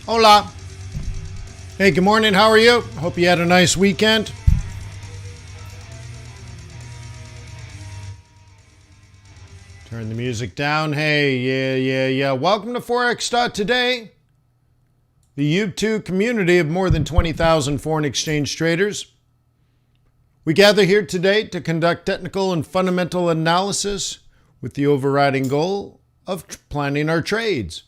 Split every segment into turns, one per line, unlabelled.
Hola. Hey, good morning. How are you? Hope you had a nice weekend. Turn the music down. Hey, yeah. Welcome to Forex.Today, the YouTube community of more than 20,000 foreign exchange traders. We gather here today to conduct technical and fundamental analysis with the overriding goal of planning our trades.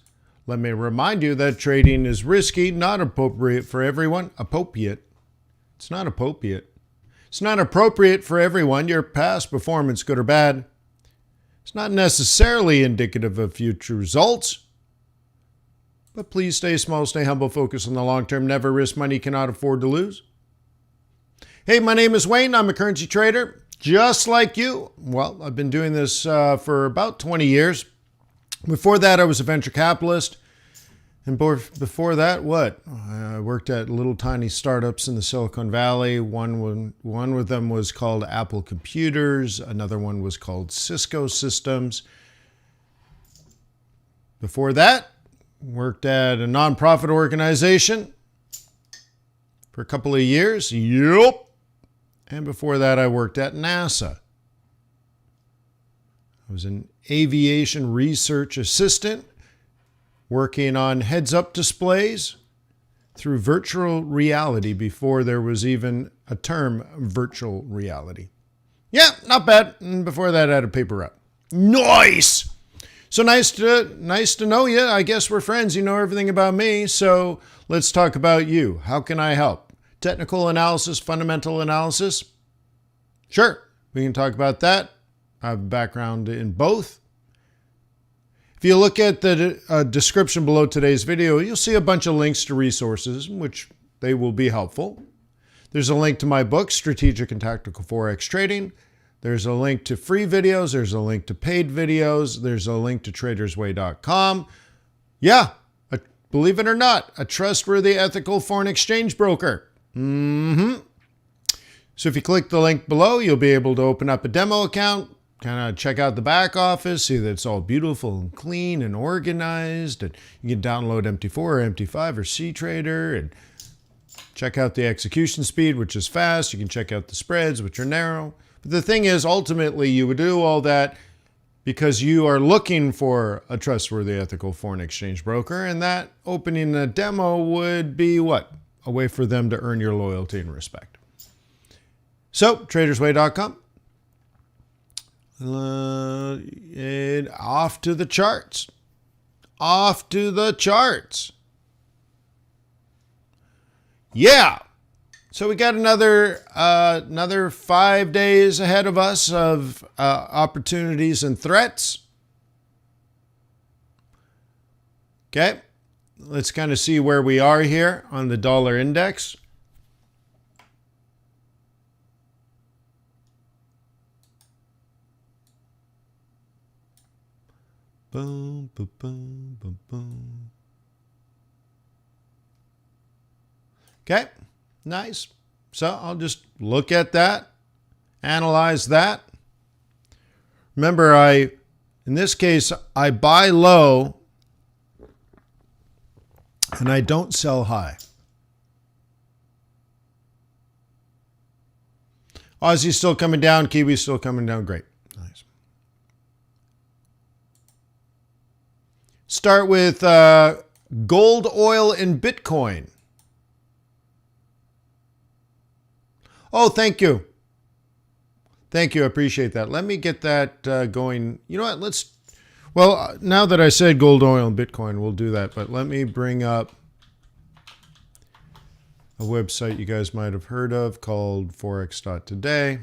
Let me remind you that trading is risky, not appropriate for everyone. It's not appropriate. It's not appropriate for everyone. Your past performance, good or bad, it's not necessarily indicative of future results. But please stay small, stay humble, focus on the long term, never risk money you cannot afford to lose. Hey, my name is Wayne. I'm a currency trader, just like you. Well, I've been doing this for about 20 years. Before that, I was a venture capitalist. And before that, what? I worked at little tiny startups in the Silicon Valley. One of them was called Apple Computers. Another one was called Cisco Systems. Before that, worked at a nonprofit organization for a couple of years. Yup. And before that, I worked at NASA. I was an aviation research assistant working on heads-up displays through virtual reality before there was even a term virtual reality. Yeah, not bad. And before that, I had a paper route. Nice! So nice to know you. I guess we're friends. You know everything about me. So let's talk about you. How can I help? Technical analysis, fundamental analysis? Sure, we can talk about that. I have a background in both. If you look at the description below today's video, you'll see a bunch of links to resources, which they will be helpful. There's a link to my book, Strategic and Tactical Forex Trading. There's a link to free videos. There's a link to paid videos. There's a link to tradersway.com. Yeah, believe it or not, a trustworthy, ethical foreign exchange broker. So if you click the link below, you'll be able to open up a demo account, kind of check out the back office, see that it's all beautiful and clean and organized. And you can download MT4 or MT5 or CTrader and check out the execution speed, which is fast. You can check out the spreads, which are narrow. But the thing is, ultimately, you would do all that because you are looking for a trustworthy, ethical foreign exchange broker. And that opening a demo would be what? A way for them to earn your loyalty and respect. So, tradersway.com. And off to the charts. Off to the charts. Yeah. So we got another 5 days ahead of us of opportunities and threats. Okay. Let's kind of see where we are here on the dollar index. Boom, boom, boom, boom, boom. Okay, nice. So I'll just look at that, analyze that. Remember, in this case, I buy low and I don't sell high. Aussie's still coming down, Kiwi's still coming down. Great. Nice. Start with gold, oil, and Bitcoin. Oh, thank you. Thank you. I appreciate that. Let me get that going. You know what? Well, now that I said gold, oil, and Bitcoin, we'll do that. But let me bring up a website you guys might have heard of called Forex.Today.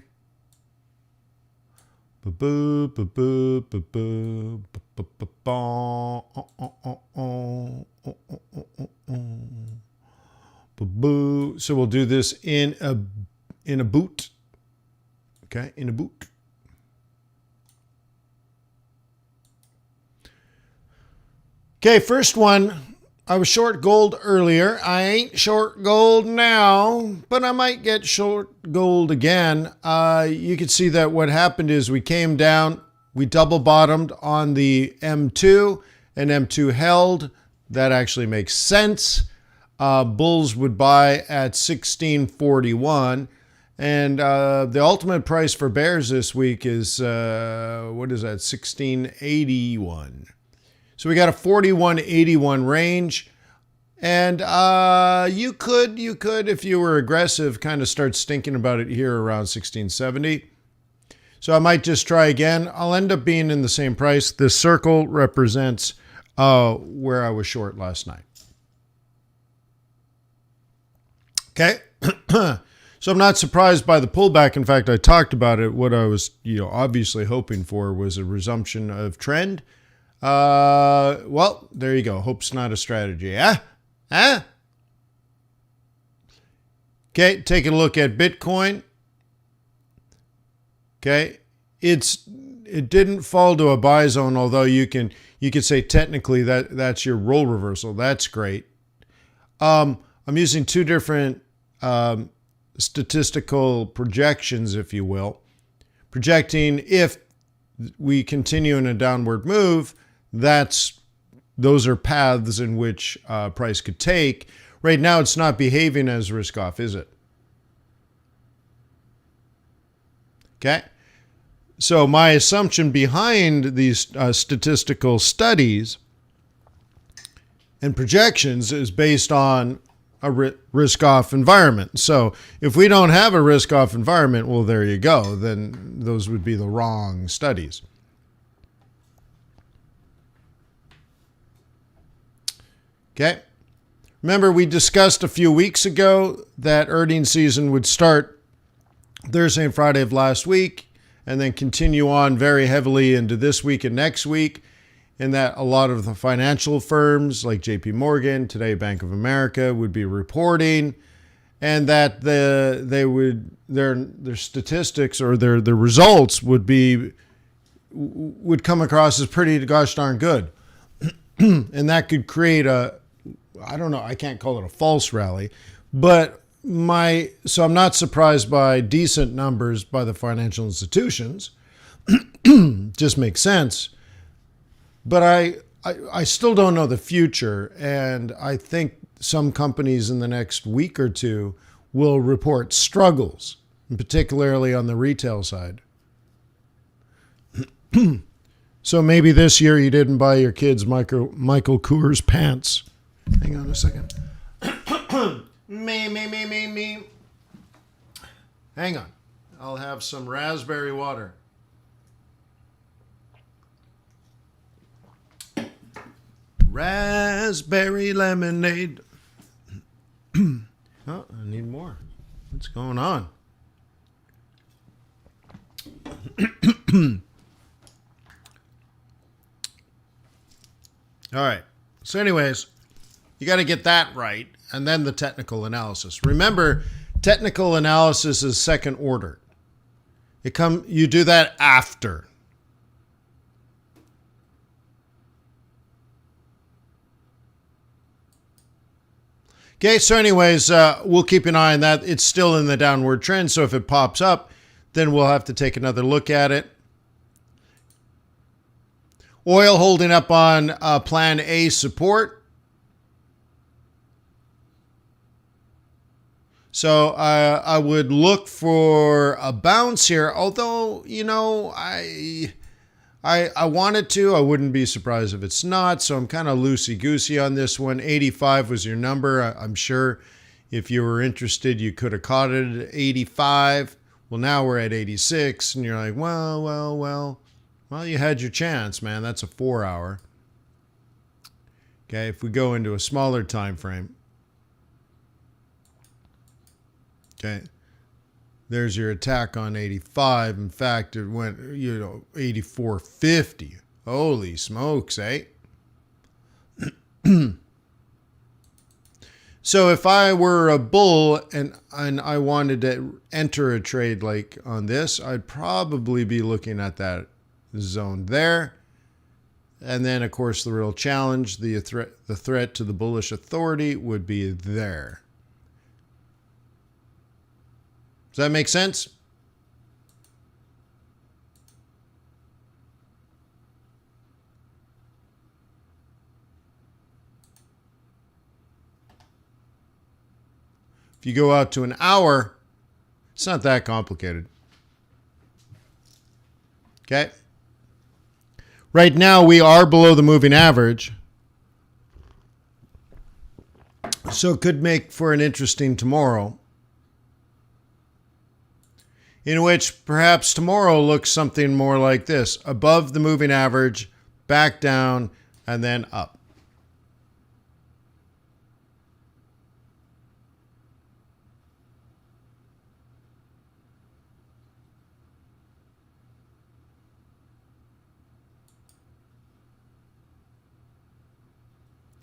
So we'll do this in a boot. Okay, in a boot. Okay, first one. I was short gold earlier. I ain't short gold now, but I might get short gold again. You can see that what happened is we came down, we double bottomed on the M2, and M2 held. that actually makes sense. Bulls would buy at 1641. And the ultimate price for bears this week is, what is that, 1681. So we got a 41.81 range. And you could, if you were aggressive, kind of start thinking about it here around 1670. So I might just try again. I'll end up being in the same price. This circle represents where I was short last night. Okay. So I'm not surprised by the pullback. In fact, I talked about it. What I was, obviously hoping for was a resumption of trend. Well, there you go. Hope's not a strategy. Okay, taking a look at Bitcoin. Okay, it didn't fall to a buy zone, although you could say technically that's your role reversal. That's great. I'm using two different statistical projections, if you will. Projecting if we continue in a downward move, those are paths in which price could take. Right now, it's not behaving as risk off, is it? Okay. So my assumption behind these statistical studies and projections is based on a risk-off environment. So if we don't have a risk-off environment, well, there you go. Then those would be the wrong studies. Okay. Remember, we discussed a few weeks ago that earnings season would start Thursday and Friday of last week and then continue on very heavily into this week and next week, and that a lot of the financial firms like JP Morgan, today Bank of America, would be reporting, and that their statistics or their results would come across as pretty gosh darn good. And that could create I don't know, I can't call it a false rally, but so I'm not surprised by decent numbers by the financial institutions. Just makes sense. But I still don't know the future, and I think some companies in the next week or two will report struggles, particularly on the retail side. So maybe this year you didn't buy your kids Michael Kors pants. Hang on a second. Me. Hang on. I'll have some raspberry water. Raspberry lemonade. Oh, I need more. What's going on? All right. So anyways, you got to get that right, and then the technical analysis. Remember, technical analysis is second order. You do that after. Okay, so anyways, we'll keep an eye on that. It's still in the downward trend, so if it pops up, then we'll have to take another look at it. Oil holding up on Plan A support. So I would look for a bounce here, although, I wanted to. I wouldn't be surprised if it's not, so I'm kind of loosey-goosey on this one. 85 was your number. I'm sure if you were interested, you could have caught it at 85. Well, now we're at 86, and you're like, well, you had your chance, man. That's a 4-hour. Okay, if we go into a smaller time frame. Okay. There's your attack on 85. In fact, it went, 84.50. Holy smokes, eh? So if I were a bull and I wanted to enter a trade like on this, I'd probably be looking at that zone there. And then, of course, the real challenge, the threat to the bullish authority would be there. Does that make sense? If you go out to an hour, it's not that complicated. Okay. Right now, we are below the moving average. So it could make for an interesting tomorrow, in which perhaps tomorrow looks something more like this: above the moving average, back down, and then up.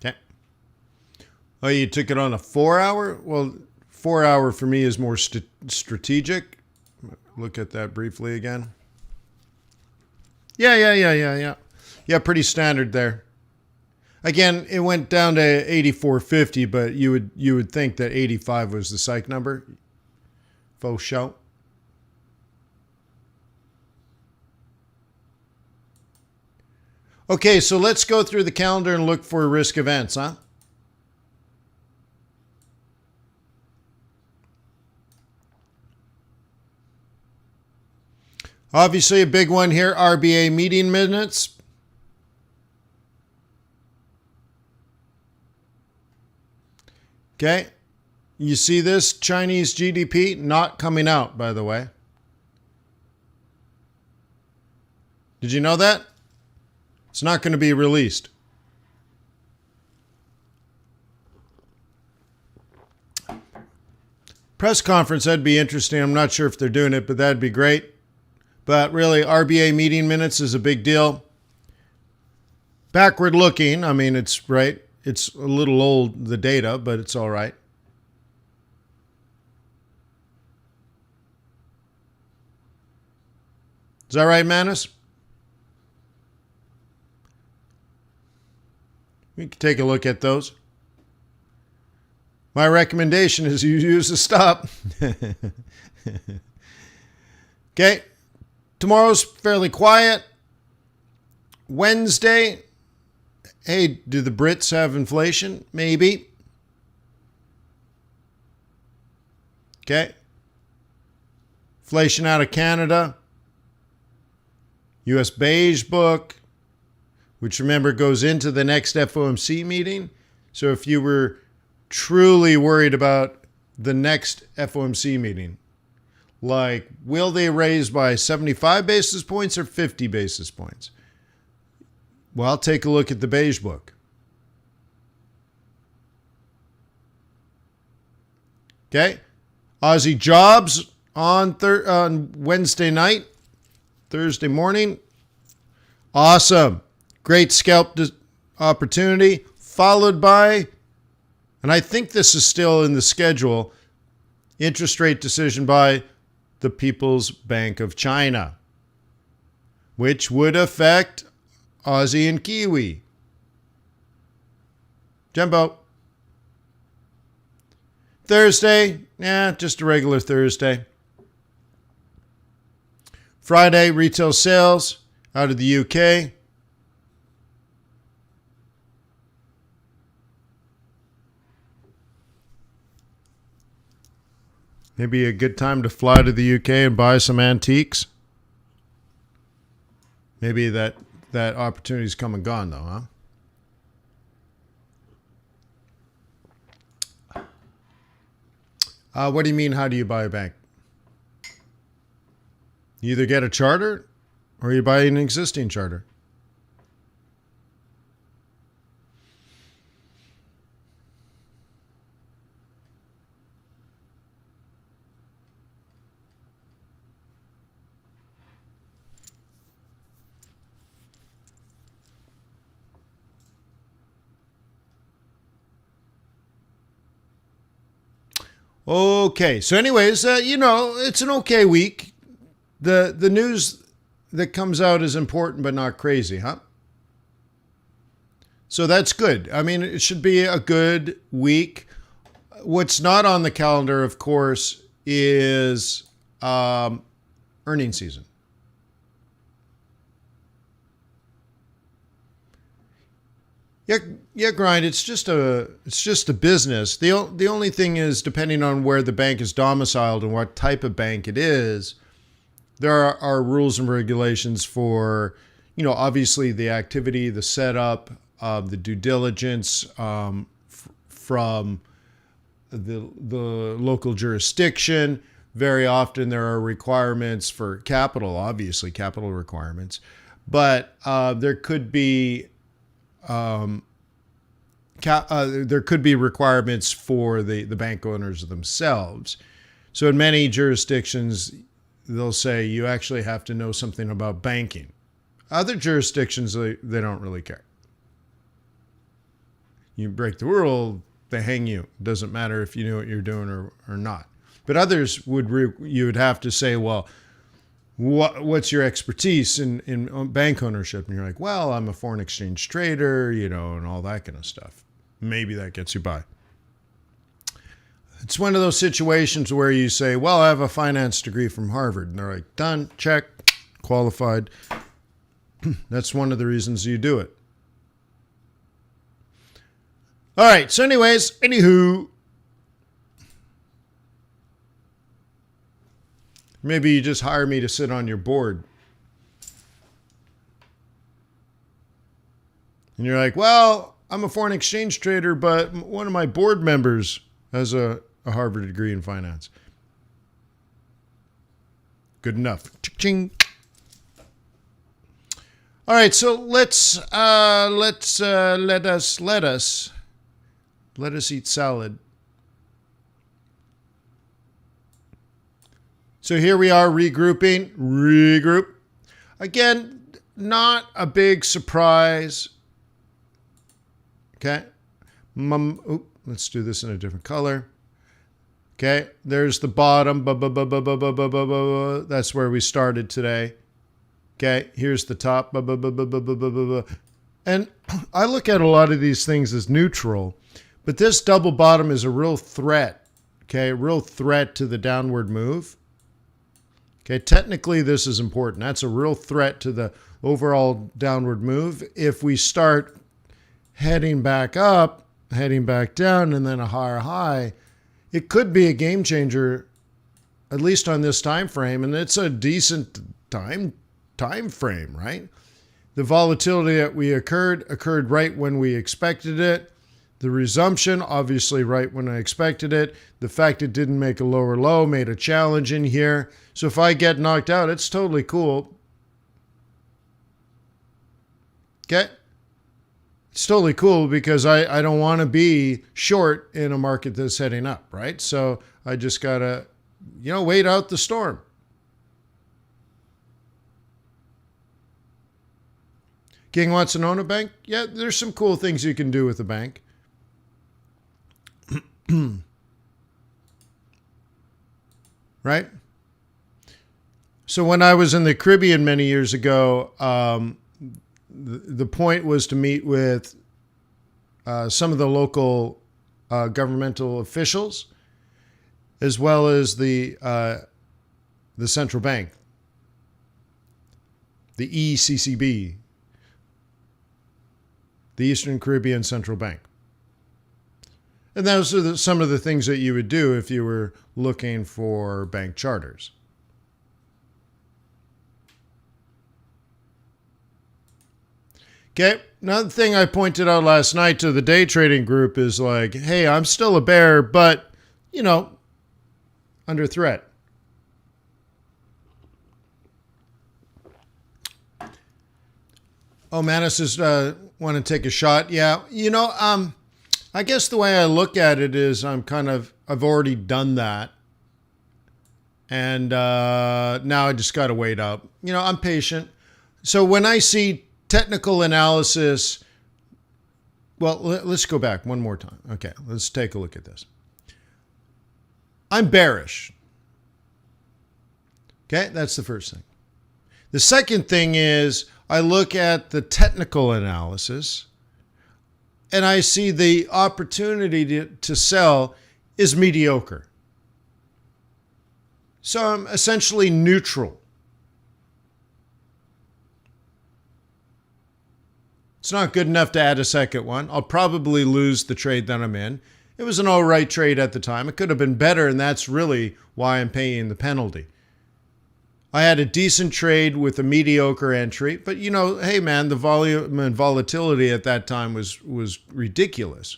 Okay. Oh, you took it on a 4-hour? Well, 4-hour for me is more strategic. Look at that briefly again. Yeah. Yeah, pretty standard there. Again, it went down to 84.50, but you would think that 85 was the psych number. Faux show. Okay, so let's go through the calendar and look for risk events, huh? Obviously, a big one here, RBA meeting minutes. Okay. You see this? Chinese GDP not coming out, by the way. Did you know that? It's not going to be released. Press conference, that'd be interesting. I'm not sure if they're doing it, but that'd be great. But really, RBA meeting minutes is a big deal. Backward looking, I mean, it's right. It's a little old, the data, but it's all right. Is that right, Manus? We can take a look at those. My recommendation is you use a stop. Okay. Tomorrow's fairly quiet. Wednesday. Hey, do the Brits have inflation? Maybe. Okay. Inflation out of Canada. U.S. Beige Book, which remember goes into the next FOMC meeting. So if you were truly worried about the next FOMC meeting, like will they raise by 75 basis points or 50 basis points? Well, take a look at the Beige Book. Okay. Aussie jobs on Wednesday night, Thursday morning. Awesome. Great scalp opportunity, followed by, and I think this is still in the schedule, interest rate decision by the People's Bank of China, which would affect Aussie and Kiwi. Jumbo. Thursday, just a regular Thursday. Friday, retail sales out of the UK. Maybe a good time to fly to the UK and buy some antiques. Maybe that opportunity's come and gone, though, huh? What do you mean, how do you buy a bank? You either get a charter or you buy an existing charter. Okay, so anyways, it's an okay week. The news that comes out is important, but not crazy, huh? So that's good. I mean, it should be a good week. What's not on the calendar, of course, is earnings season. Yeah, yeah, grind. It's just a business. The only thing is, depending on where the bank is domiciled and what type of bank it is, there are rules and regulations for, obviously the activity, the setup, the due diligence from the local jurisdiction. Very often there are requirements for capital, obviously capital requirements, but there could be requirements for the bank owners themselves. So in many jurisdictions, they'll say you actually have to know something about banking. Other jurisdictions, they don't really care. You break the rule, they hang you. It doesn't matter if you know what you're doing or not. But others you would have to say, well, what's your expertise in bank ownership? And you're like, well, I'm a foreign exchange trader, and all that kind of stuff. Maybe that gets you by. It's one of those situations where you say, well, I have a finance degree from Harvard. And they're like, done, check, qualified. That's one of the reasons you do it. All right. So anywho, maybe you just hire me to sit on your board. And you're like, well, I'm a foreign exchange trader, but one of my board members has a Harvard degree in finance. Good enough. Ching. All right, so let us eat salad. So here we are regroup. Again, not a big surprise. Okay. Let's do this in a different color. Okay. There's the bottom. That's where we started today. Okay. Here's the top. And I look at a lot of these things as neutral, but this double bottom is a real threat. Okay. A real threat to the downward move. Okay. Technically, this is important. That's a real threat to the overall downward move. If we start heading back up, heading back down, and then a higher high, it could be a game changer, at least on this time frame. And it's a decent time frame, right? The volatility that we occurred right when we expected it. The resumption, obviously right when I expected it. The fact it didn't make a lower low made a challenge in here. So if I get knocked out, it's totally cool. Okay? It's totally cool because I don't want to be short in a market that's heading up, right? So I just got to, wait out the storm. King wants to own a bank? Yeah, there's some cool things you can do with a bank. Right? So when I was in the Caribbean many years ago, the point was to meet with some of the local governmental officials, as well as the central bank, the ECCB, the Eastern Caribbean Central Bank. And those are some of the things that you would do if you were looking for bank charters. Okay, another thing I pointed out last night to the day trading group is like, hey, I'm still a bear, but, under threat. Oh, Manis says, want to take a shot? Yeah, I guess the way I look at it is I've already done that. And now I just got to wait out. I'm patient. So when I see technical analysis, well, let's go back one more time. Okay, let's take a look at this. I'm bearish. Okay, that's the first thing. The second thing is I look at the technical analysis and I see the opportunity to sell is mediocre. So I'm essentially neutral. It's not good enough to add a second one. I'll probably lose the trade that I'm in. It was an all right trade at the time. It could have been better, and that's really why I'm paying the penalty. I had a decent trade with a mediocre entry, but you know, hey man, the volume and volatility at that time was ridiculous.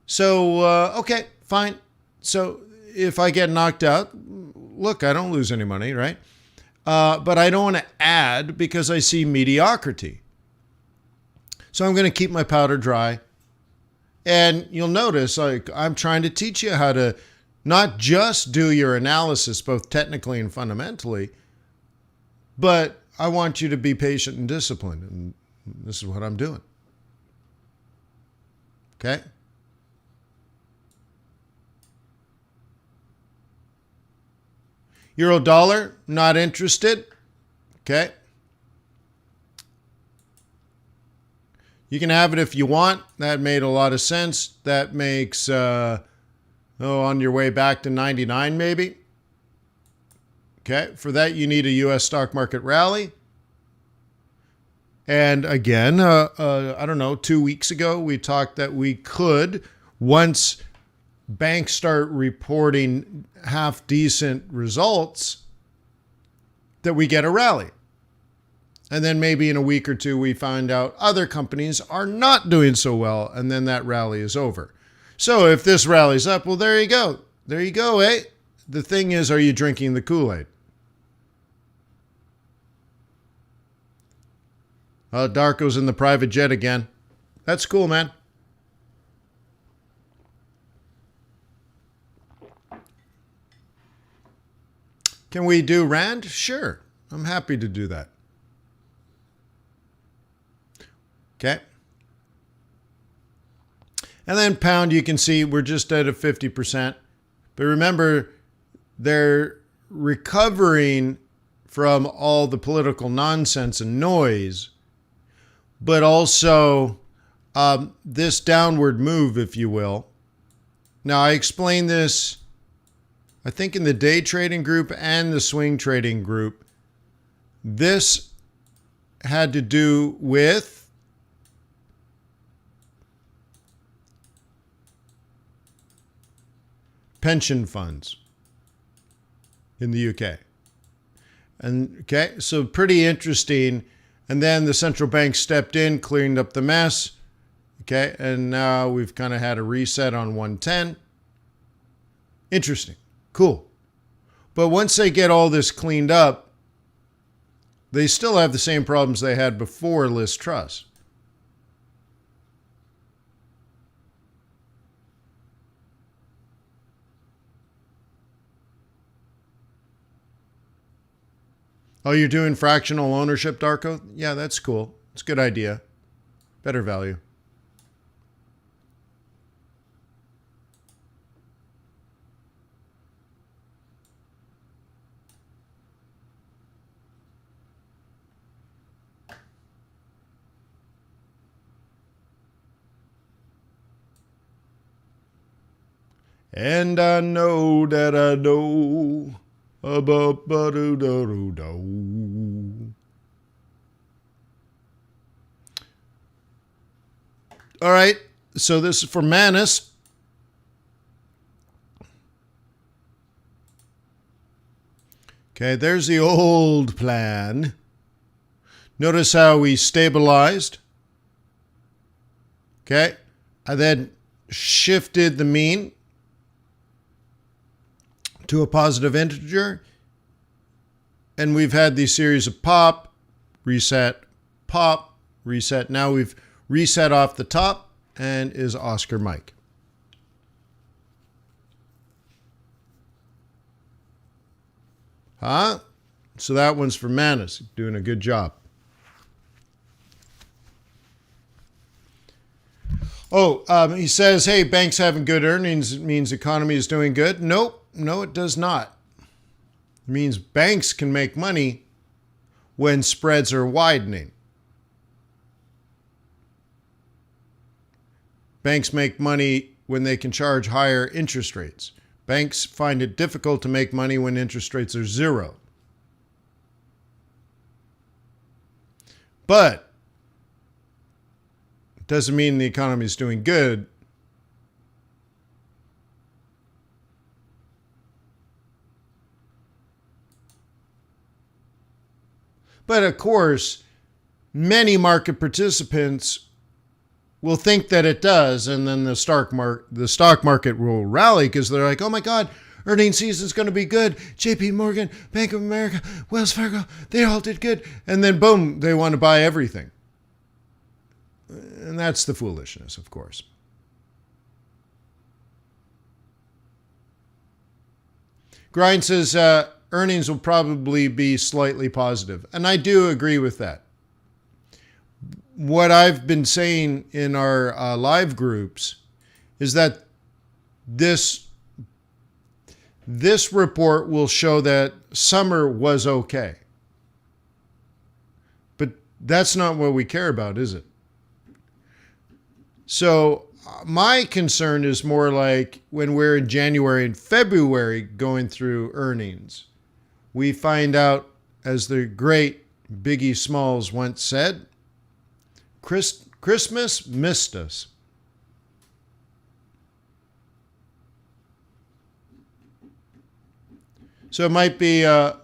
So, okay, fine. So if I get knocked out, look, I don't lose any money, right? But I don't want to add because I see mediocrity. So I'm going to keep my powder dry. And you'll notice I'm trying to teach you how to not just do your analysis, both technically and fundamentally, but I want you to be patient and disciplined. And this is what I'm doing. Okay? Euro dollar, not interested. Okay? You can have it if you want. That made a lot of sense. That makes, on your way back to 99 maybe. Okay, for that you need a U.S. stock market rally. And again, I don't know, 2 weeks ago we talked that we could, once banks start reporting half decent results, that we get a rally. And then maybe in a week or two, we find out other companies are not doing so well, and then that rally is over. So if this rallies up, well, there you go. There you go, eh? The thing is, are you drinking the Kool-Aid? Darko's in the private jet again. That's cool, man. Can we do Rand? Sure. I'm happy to do that. Okay. And then pound, you can see we're just at a 50%. But remember, they're recovering from all the political nonsense and noise, but also this downward move, if you will. Now, I explained this, I think, in the day trading group and the swing trading group. This had to do with pension funds in the UK. And okay, so pretty interesting. And then the central bank stepped in, cleaned up the mess. Okay, and now we've kind of had a reset on 110. Interesting. Cool. But once they get all this cleaned up, they still have the same problems they had before Liz Truss. Oh, you're doing fractional ownership, Darko? Yeah, that's cool. It's a good idea. Better value. And I know that I know. All right, so this is for Manus. Okay, there's the old plan. Notice how we stabilized. Okay, I then shifted the mean to a positive integer, and we've had these series of pop, reset, pop, reset. Now we've reset off the top, and is Oscar Mike. Huh? So that one's for Manus, doing a good job. Oh, he says, hey, banks having good earnings, it means economy is doing good. Nope. No, it does not. It means banks can make money when spreads are widening. Banks make money when they can charge higher interest rates. Banks find it difficult to make money when interest rates are zero. But Doesn't mean the economy is doing good. But of course, many market participants will think that it does, and then the stock market will rally because they're like, oh my God, earnings season is going to be good. JP Morgan, Bank of America, Wells Fargo, they all did good. And then boom, they want to buy everything. And that's the foolishness, of course. Grind says earnings will probably be slightly positive. And I do agree with that. What I've been saying in our live groups is that this report will show that summer was okay. But that's not what we care about, is it? So my concern is more like when we're in January and February going through earnings, we find out, as the great Biggie Smalls once said, Christmas missed us. So it might be a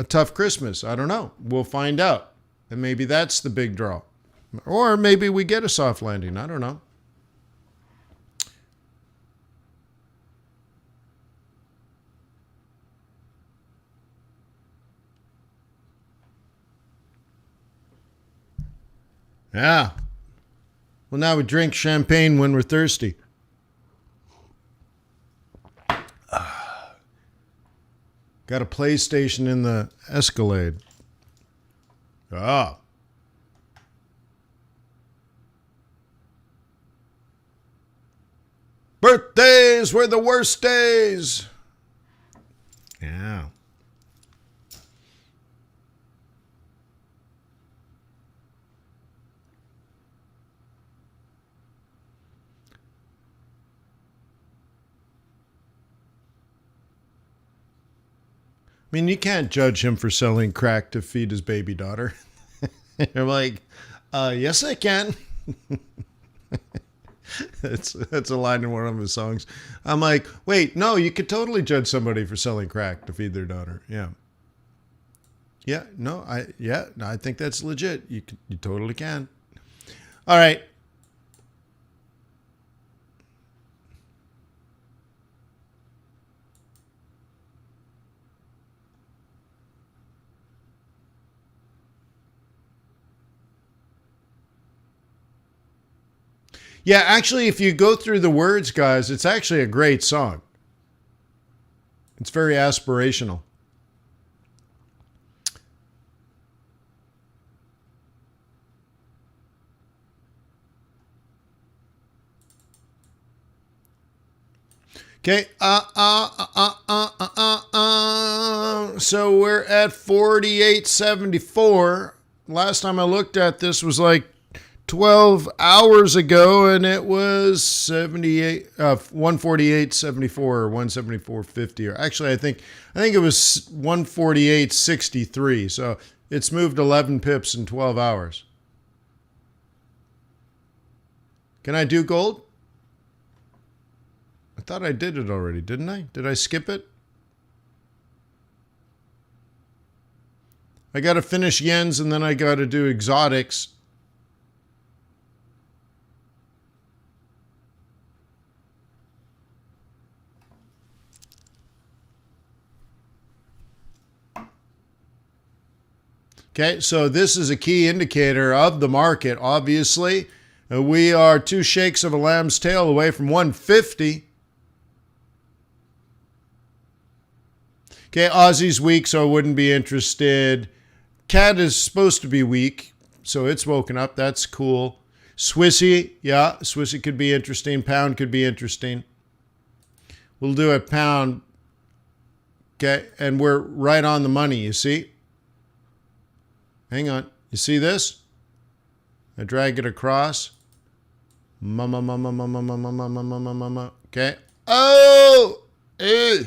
tough Christmas. I don't know. We'll find out. And maybe that's the big draw. Or maybe we get a soft landing. I don't know. Yeah. Well, now we drink champagne when we're thirsty. Got a PlayStation in the Escalade. Ah. Birthdays were the worst days. Yeah. I mean, you can't judge him for selling crack to feed his baby daughter. You're like, yes, I can. That's a line in one of his songs. I'm like, wait, no, you could totally judge somebody for selling crack to feed their daughter. Yeah. Yeah, no, I think that's legit. You totally can. All right. Yeah, actually, if you go through the words, guys, it's actually a great song. It's very aspirational. Okay. So we're at 48.74. Last time I looked at this was like 12 hours ago, and it was 148.74 or 174.50. Or actually, I think it was 148.63. So it's moved 11 pips in 12 hours. Can I do gold? I thought I did it already, didn't I? Did I skip it? I got to finish yens, and then I got to do exotics. Okay, so this is a key indicator of the market, obviously. We are 2 shakes of a lamb's tail away from 150. Okay, Aussie's weak, so I wouldn't be interested. CAD is supposed to be weak, so it's woken up. That's cool. Swissy, yeah, Swissy could be interesting. Pound could be interesting. We'll do a pound. Okay, and we're right on the money, you see? Hang on. You see this? I drag it across. Okay. Oh! Ew.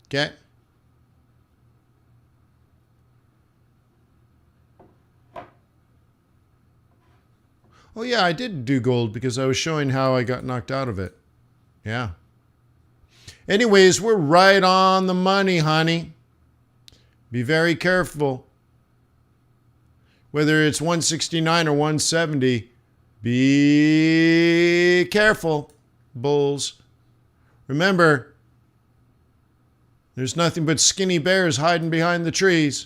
Okay. Oh yeah, I did do gold because I was showing how I got knocked out of it. Yeah. Anyways, we're right on the money, honey. Be very careful. Whether it's 169 or 170, be careful, bulls. Remember, there's nothing but skinny bears hiding behind the trees.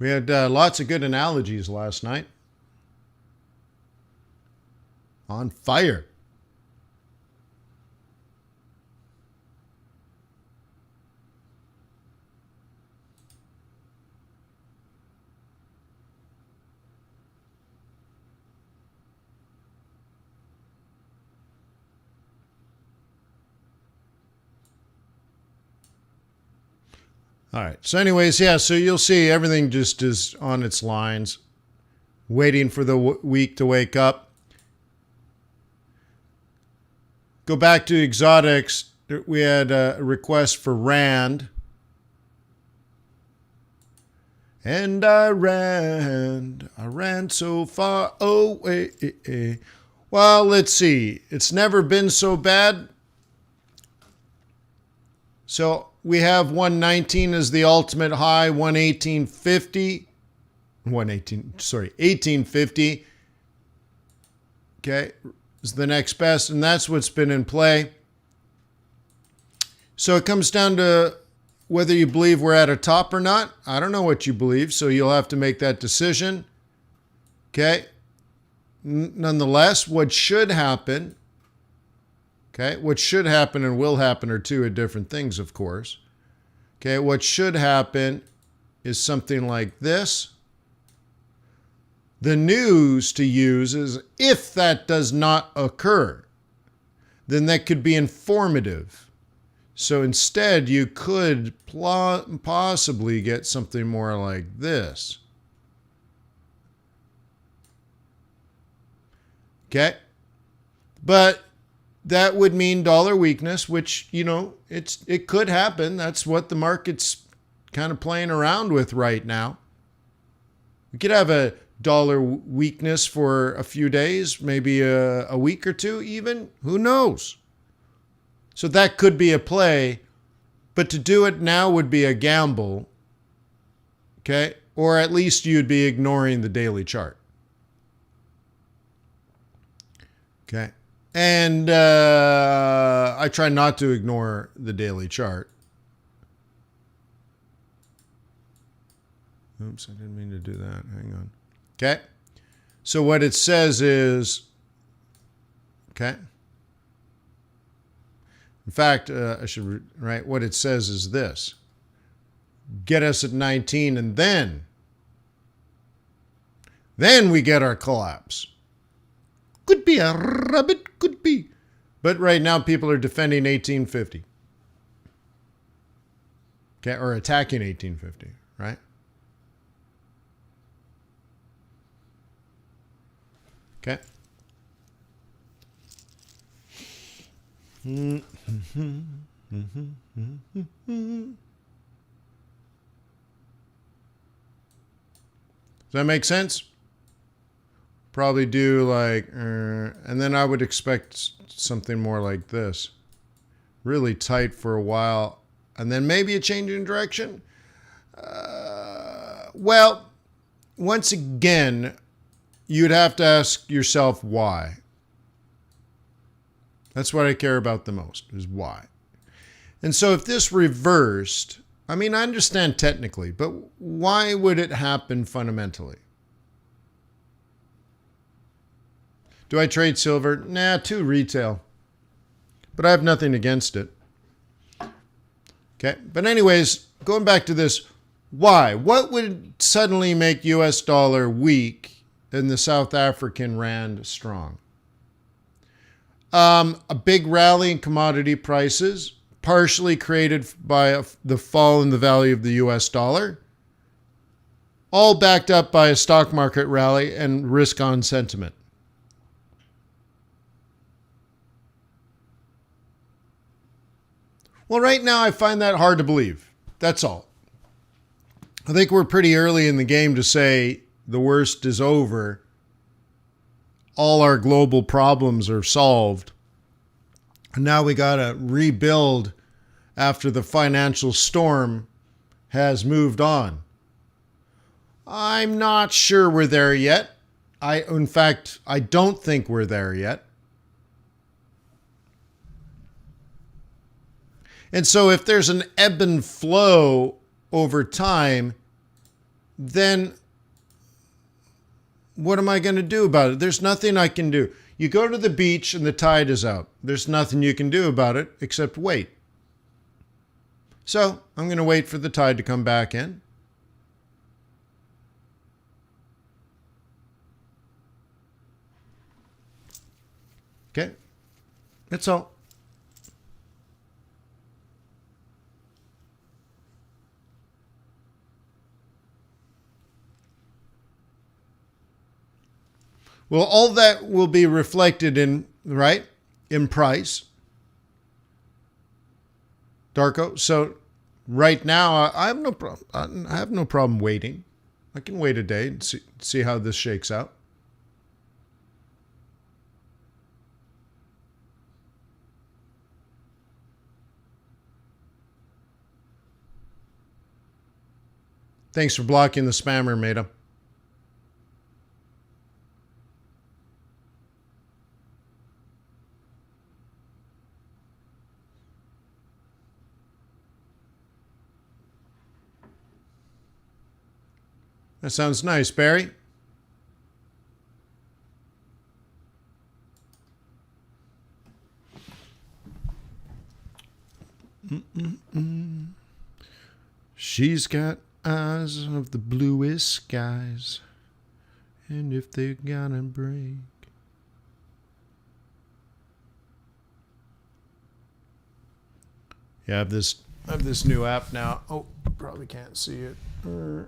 We had lots of good analogies last night. On fire. All right. So anyways, yeah, so you'll see everything just is on its lines, waiting for the week to wake up. Go back to exotics. We had a request for Rand. And I ran so far away. Well, let's see. It's never been so bad. So we have 119 as the ultimate high, 1850. Okay, is the next best, and that's what's been in play. So it comes down to whether you believe we're at a top or not. I don't know what you believe, so you'll have to make that decision. Okay. Nonetheless, what should happen, okay, what should happen and will happen are two different things, of course. Okay, what should happen is something like this. The news to use is if that does not occur, then that could be informative. So instead, you could possibly get something more like this. Okay? But that would mean dollar weakness, which, you know, it could happen. That's what the market's kind of playing around with right now. We could have a dollar weakness for a few days, maybe a week or two even. Who knows? So that could be a play, but to do it now would be a gamble, okay? Or at least you'd be ignoring the daily chart. Okay? And I try not to ignore the daily chart. Oops, I didn't mean to do that. Hang on. Okay? So what it says is, okay? In fact, I should write what it says is this. Get us at 19 and then we get our collapse. Could be a rabbit, could be. But right now people are defending 1850. Okay, or attacking 1850, right? Okay. Does that make sense? Probably do like, and then I would expect something more like this. Really tight for a while, and then maybe a change in direction. Well, once again, you'd have to ask yourself why. That's what I care about the most, is why. And so if this reversed, I mean, I understand technically, but why would it happen fundamentally? Do I trade silver? Nah, too retail. But I have nothing against it. Okay, but anyways, going back to this, why? What would suddenly make US dollar weak and the South African rand strong? A big rally in commodity prices, partially created by the fall in the value of the US dollar, all backed up by a stock market rally and risk-on sentiment. Well, right now I find that hard to believe. That's all. I think we're pretty early in the game to say the worst is over. All our global problems are solved. And now we got to rebuild after the financial storm has moved on. I'm not sure we're there yet. In fact, I don't think we're there yet. And so if there's an ebb and flow over time, then what am I going to do about it? There's nothing I can do. You go to the beach and the tide is out. There's nothing you can do about it except wait. So I'm going to wait for the tide to come back in. Okay, that's all. Well, all that will be reflected in, right, in price. Darko. So right now, I have no problem. I have no problem waiting. I can wait a day and see how this shakes out. Thanks for blocking the spammer, Meta. That sounds nice, Barry. She's got eyes of the bluest skies, and if they're gonna break. Yeah, I have this new app now. Oh, probably can't see it. The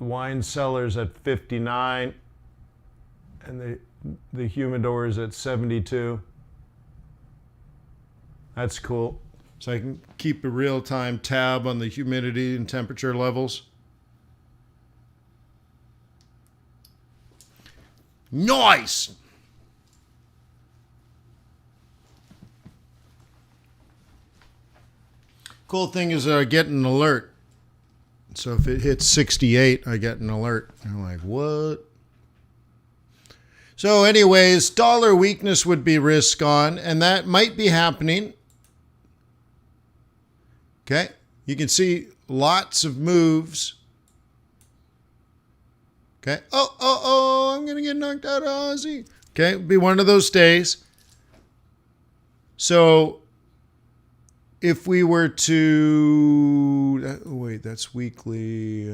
wine cellar's at 59, and the humidor is at 72. That's cool. So I can keep a real-time tab on the humidity and temperature levels. Nice! Cool thing is I get an alert. So if it hits 68, I get an alert. I'm like, what? So anyways, dollar weakness would be risk on, and that might be happening. Okay, you can see lots of moves. Okay, I'm going to get knocked out of Aussie. Okay, it'll be one of those days. So if we were to, wait, that's weekly.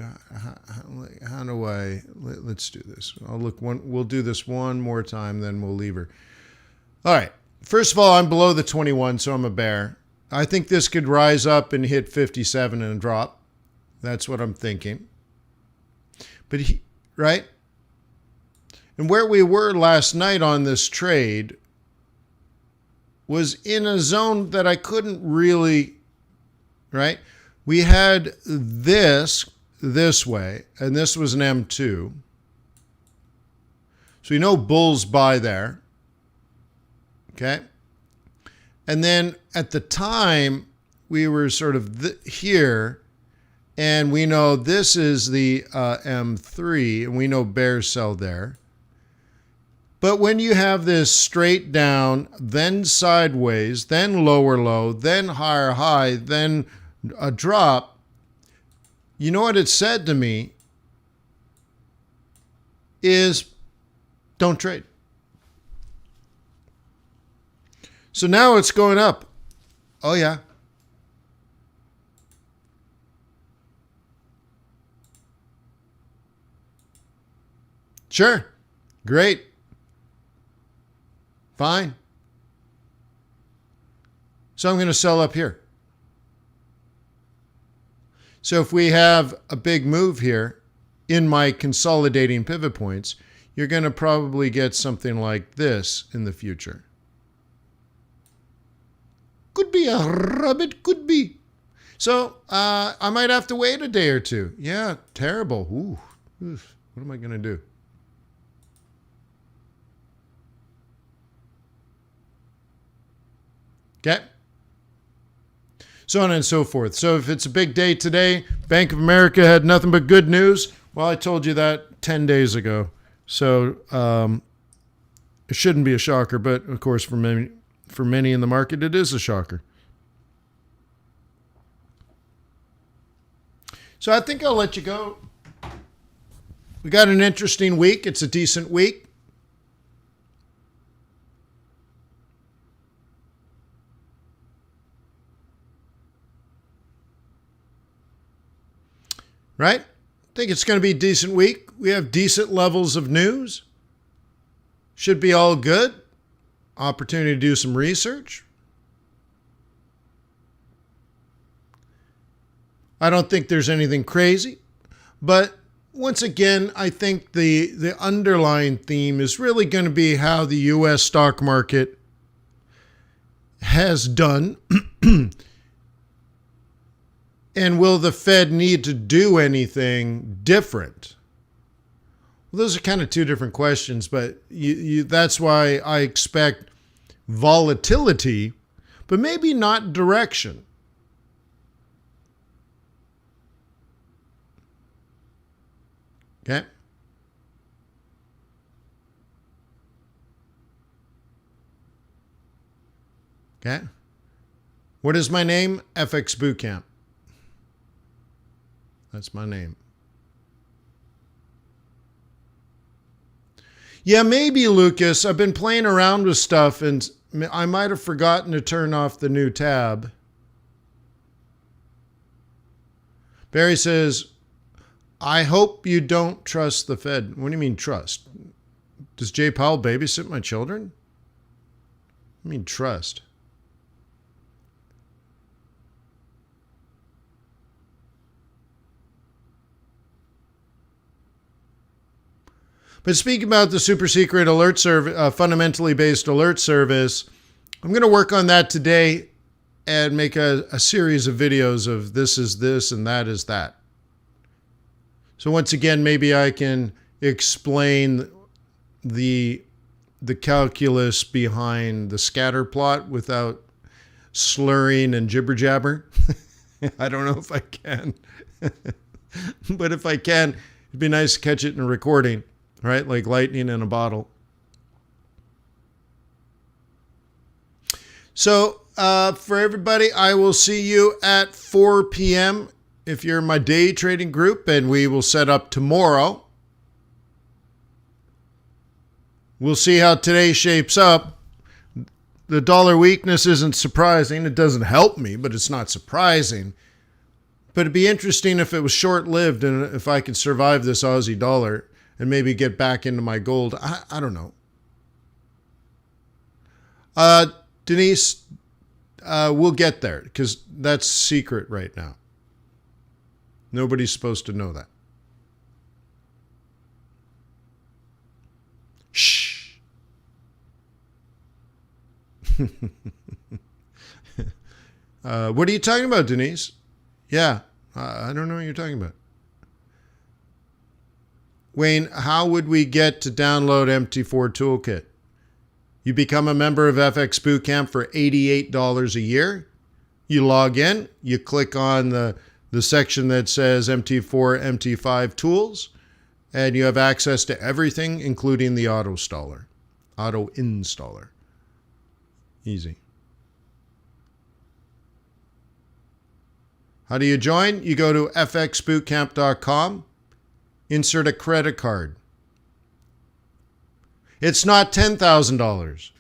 How do I, let's do this. We'll do this one more time, then we'll leave her. All right, first of all, I'm below the 21, so I'm a bear. I think this could rise up and hit 57 and drop. That's what I'm thinking. But, right? And where we were last night on this trade was in a zone that I couldn't really, right? We had this way, and this was an M2. So we know bulls buy there. Okay? And then at the time, we were sort of here, and we know this is the M3, and we know bears sell there. But when you have this straight down, then sideways, then lower low, then higher high, then a drop, you know what it said to me is don't trade. So now it's going up. Oh, yeah. Sure. Great. Fine. So I'm going to sell up here. So if we have a big move here in my consolidating pivot points, you're going to probably get something like this in the future. could be. A rabbit could be. So I might have to wait a day or two. Yeah, terrible. Ooh, oof. What am I going to do? Okay. So on and so forth. So if it's a big day today, Bank of America had nothing but good news. Well, I told you that 10 days ago. So it shouldn't be a shocker, but of course for many in the market, it is a shocker. So I think I'll let you go. We got an interesting week. It's a decent week. Right? I think it's going to be a decent week. We have decent levels of news. Should be all good. Opportunity to do some research. I don't think there's anything crazy. But once again, I think the underlying theme is really going to be how the U.S. stock market has done. And will the Fed need to do anything different? Well, those are kind of two different questions, but that's why I expect volatility, but maybe not direction. Okay. Okay. What is my name? FX Bootcamp. That's my name. Yeah, maybe, Lucas. I've been playing around with stuff and I might have forgotten to turn off the new tab. Barry says, I hope you don't trust the Fed. What do you mean trust? Does Jay Powell babysit my children? I mean trust. But speaking about the super secret alert service, fundamentally based alert service, I'm going to work on that today and make a series of videos of this is this and that is that. So once again, maybe I can explain the calculus behind the scatter plot without slurring and jibber jabber. I don't know if I can, but if I can, it'd be nice to catch it in a recording. Right? Like lightning in a bottle. So for everybody, I will see you at 4 p.m. if you're in my day trading group, and we will set up tomorrow. We'll see how today shapes up. The dollar weakness isn't surprising. It doesn't help me, but it's not surprising. But it'd be interesting if it was short-lived and if I could survive this Aussie dollar and maybe get back into my gold. I don't know. Denise, we'll get there because that's secret right now. Nobody's supposed to know that. Shh. What are you talking about, Denise? Yeah, I don't know what you're talking about. Wayne, how would we get to download MT4 Toolkit? You become a member of FX Bootcamp for $88 a year. You log in, you click on the section that says MT4, MT5 Tools, and you have access to everything, including the auto installer. Easy. How do you join? You go to fxbootcamp.com. Insert a credit card. It's not $10,000.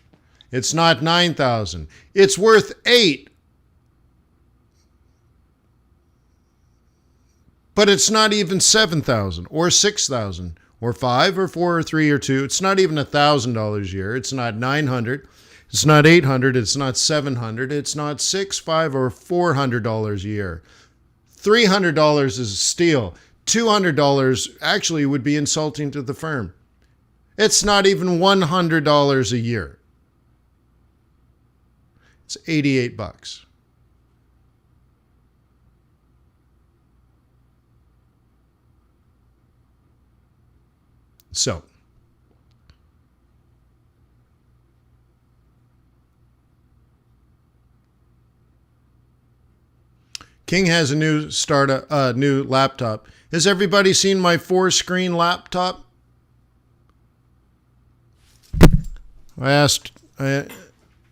It's not $9,000. It's worth $8,000. But it's not even $7,000 or $6,000 or $5,000 or $4,000 or $3,000 or $2,000. It's not even $1,000 a year. It's not $900. It's not $800. It's not $700. It's not $600, $500 or $400 a year. $300 is a steal. $200 actually would be insulting to the firm. It's not even $100 a year. It's 88 bucks. So, King has a new laptop. Has everybody seen my 4-screen laptop? I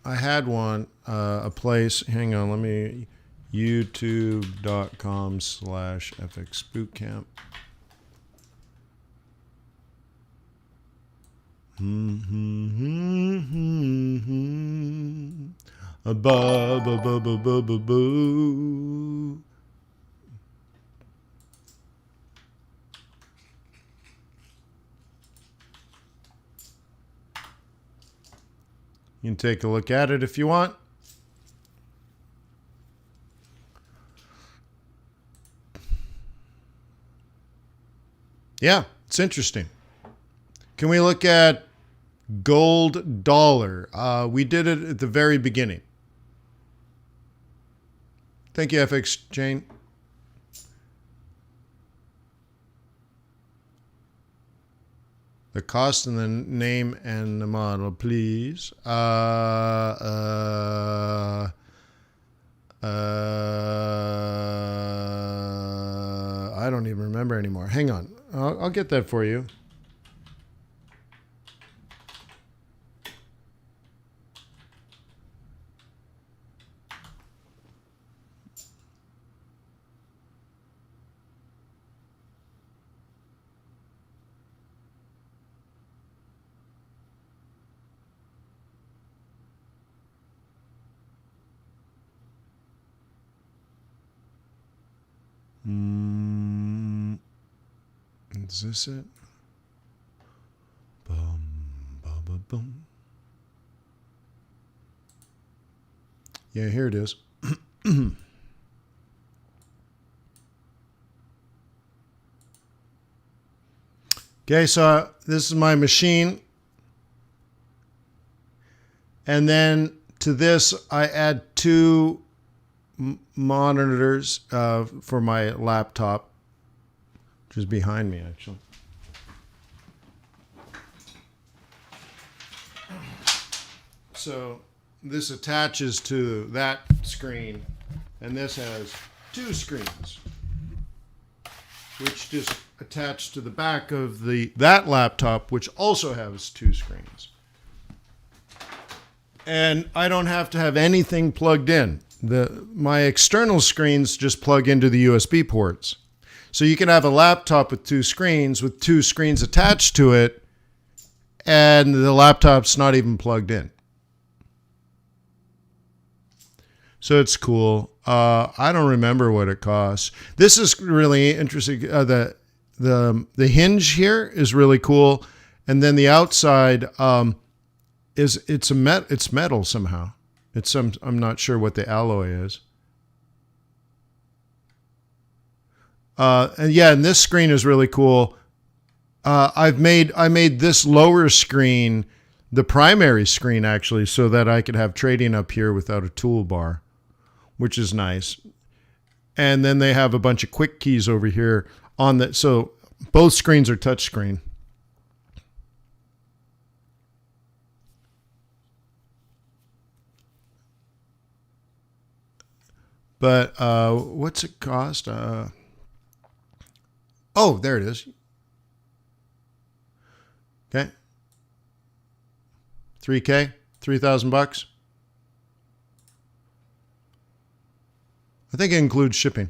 had one, a place. Hang on, let me, youtube.com/fxbootcamp. Boo. You can take a look at it if you want. Yeah, it's interesting. Can we look at gold dollar? We did it at the very beginning. Thank you, FX Jane. The cost and the name and the model, please. I don't even remember anymore. Hang on. I'll get that for you. Is this it? Boom, boom, boom, boom. Yeah, here it is. Okay, so this is my machine. And then to this, I add 2 monitors for my laptop, which is behind me, actually. So this attaches to that screen, and this has 2 screens, which just attach to the back of that laptop, which also has 2 screens. And I don't have to have anything plugged in. My external screens just plug into the USB ports. So you can have a laptop with 2 screens attached to it, and the laptop's not even plugged in. So it's cool. I don't remember what it costs. This is really interesting. The hinge here is really cool, and then the outside it's metal somehow. I'm not sure what the alloy is. And this screen is really cool. I made this lower screen the primary screen, actually, so that I could have trading up here without a toolbar, which is nice. And then they have a bunch of quick keys over here on that. So both screens are touchscreen. But what's it cost? Oh, there it is. Okay. $3,000, $3,000. I think it includes shipping.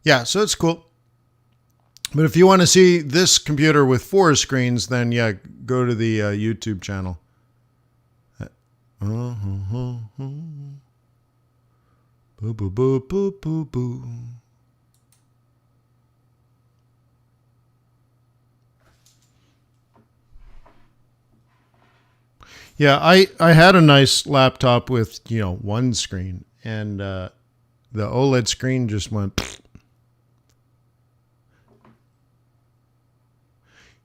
Yeah, so it's cool. But if you want to see this computer with 4 screens, then yeah, go to the YouTube channel. Boo, boo, boo, boo, boo, boo. Yeah, I had a nice laptop with 1 screen, and the OLED screen just went.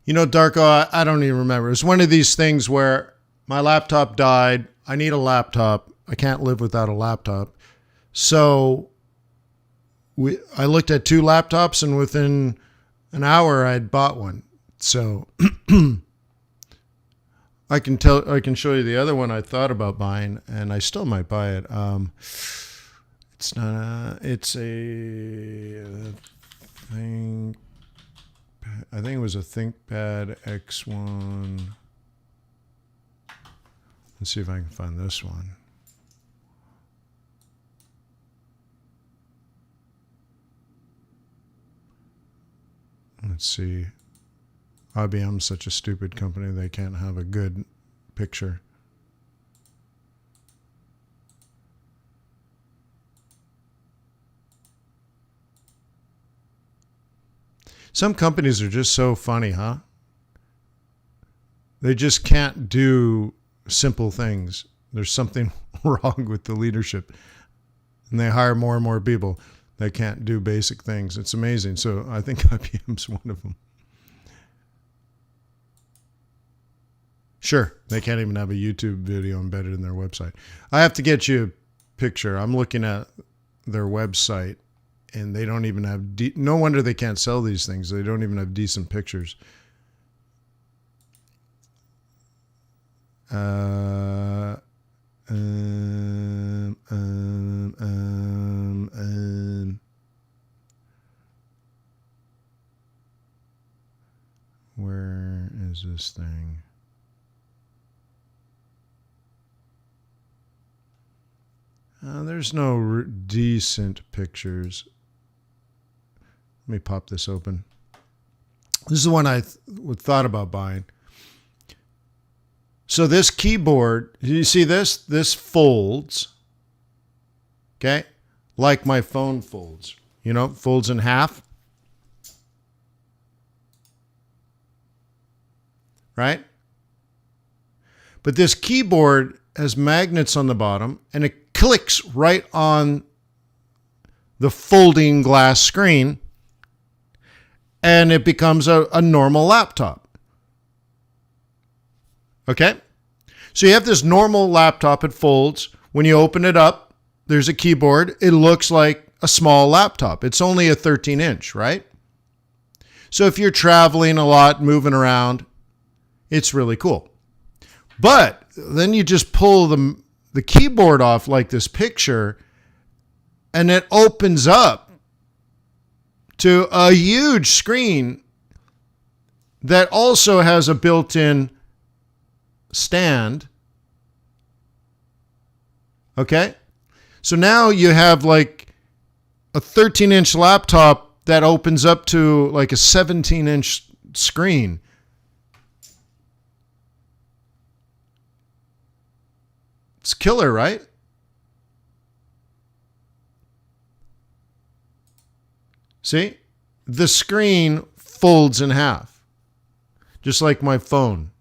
You know, Darko, I don't even remember. It's one of these things where my laptop died. I need a laptop. I can't live without a laptop. So I looked at 2 laptops, and within an hour I'd bought one. So I can show you the other one I thought about buying, and I still might buy it. It's a thing. I think it was a ThinkPad X1. Let's see if I can find this one. Let's see. IBM's such a stupid company, they can't have a good picture. Some companies are just so funny, huh? They just can't do simple things. There's something wrong with the leadership. And they hire more and more people that can't do basic things. It's amazing. So I think IBM's one of them. Sure, they can't even have a YouTube video embedded in their website. I have to get you a picture. I'm looking at their website, and they don't even have... no wonder they can't sell these things. They don't even have decent pictures. Where is this thing? There's no decent pictures. Let me pop this open. This is the one I thought about buying. So this keyboard, you see this? This folds, okay? Like my phone folds. You know, folds in half. Right? But this keyboard has magnets on the bottom, and it clicks right on the folding glass screen, and it becomes a normal laptop. Okay? So you have this normal laptop, it folds. When you open it up, there's a keyboard. It looks like a small laptop. It's only a 13-inch, right? So if you're traveling a lot, moving around, it's really cool. But then you just pull the keyboard off like this picture, and it opens up to a huge screen that also has a built-in stand. Okay? So now you have like a 13-inch laptop that opens up to like a 17-inch screen. It's killer, right? See? The screen folds in half, just like my phone.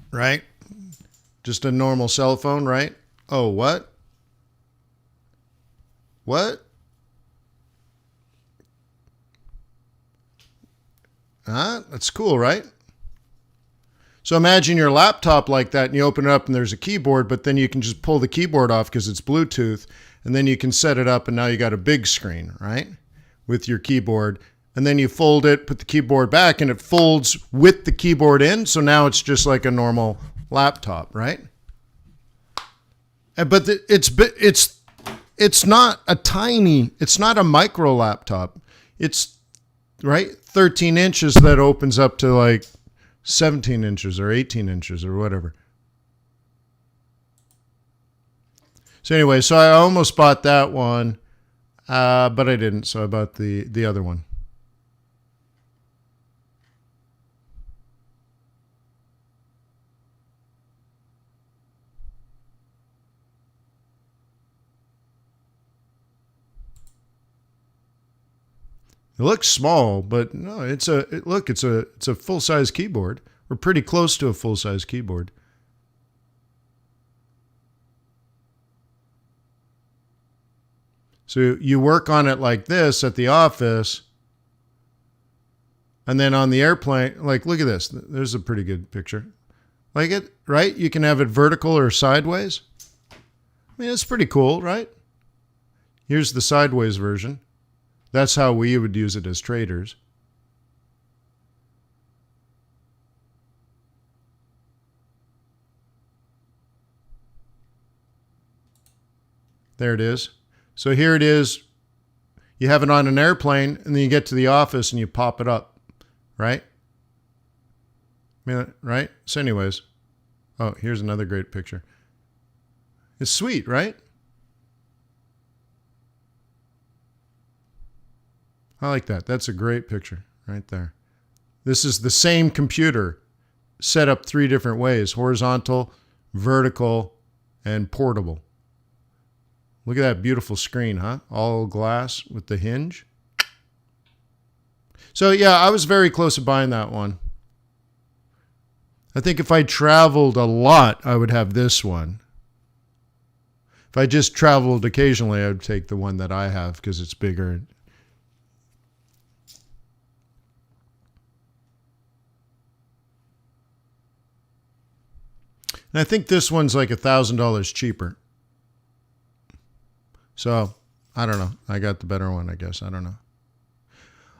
Right? Just a normal cell phone, right? Oh, what? What? That's cool, right? So imagine your laptop like that, and you open it up and there's a keyboard, but then you can just pull the keyboard off because it's Bluetooth, and then you can set it up, and now you got a big screen, right? With your keyboard. And then you fold it, put the keyboard back, and it folds with the keyboard in, so now it's just like a normal laptop, right? But it's not a micro laptop. It's, right, 13 inches that opens up to like 17 inches or 18 inches or whatever. So anyway, so I almost bought that one, but I didn't. So I bought the other one. It looks small, but no, it's a full-size keyboard. We're pretty close to a full-size keyboard. So you work on it like this at the office, and then on the airplane, like, look at this. There's a pretty good picture. Like it, right? You can have it vertical or sideways. I mean, it's pretty cool, right? Here's the sideways version. That's how we would use it as traders. There it is. So here it is. You have it on an airplane, and then you get to the office and you pop it up, right? Right? So anyways, oh, here's another great picture. It's sweet, right? I like that. That's a great picture right there. This is the same computer set up 3 different ways: horizontal, vertical, and portable. Look at that beautiful screen, huh? All glass with the hinge. So yeah, I was very close to buying that one. I think if I traveled a lot, I would have this one. If I just traveled occasionally, I would take the one that I have because it's bigger. And I think this one's like $1,000 cheaper. So, I don't know. I got the better one, I guess. I don't know.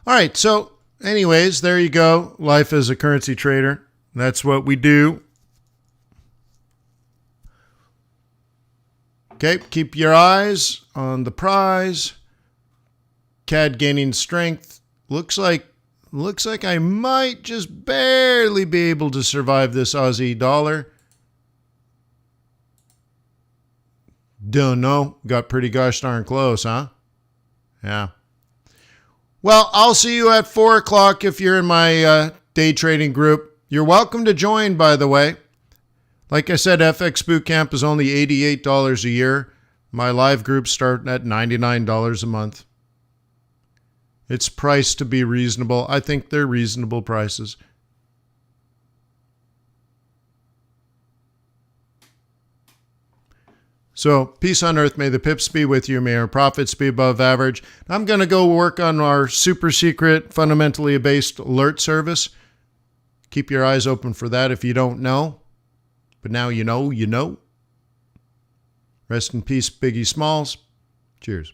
All right. So, anyways, there you go. Life as a currency trader. That's what we do. Okay. Keep your eyes on the prize. CAD gaining strength. Looks like I might just barely be able to survive this Aussie dollar. Don't know. Got pretty gosh darn close, huh? Yeah. Well, I'll see you at 4 o'clock if you're in my day trading group. You're welcome to join, by the way. Like I said, FX Bootcamp is only $88 a year. My live groups start at $99 a month. It's priced to be reasonable. I think they're reasonable prices. So, peace on earth. May the pips be with you. May our profits be above average. I'm going to go work on our super secret, fundamentally based alert service. Keep your eyes open for that if you don't know. But now you know, you know. Rest in peace, Biggie Smalls. Cheers.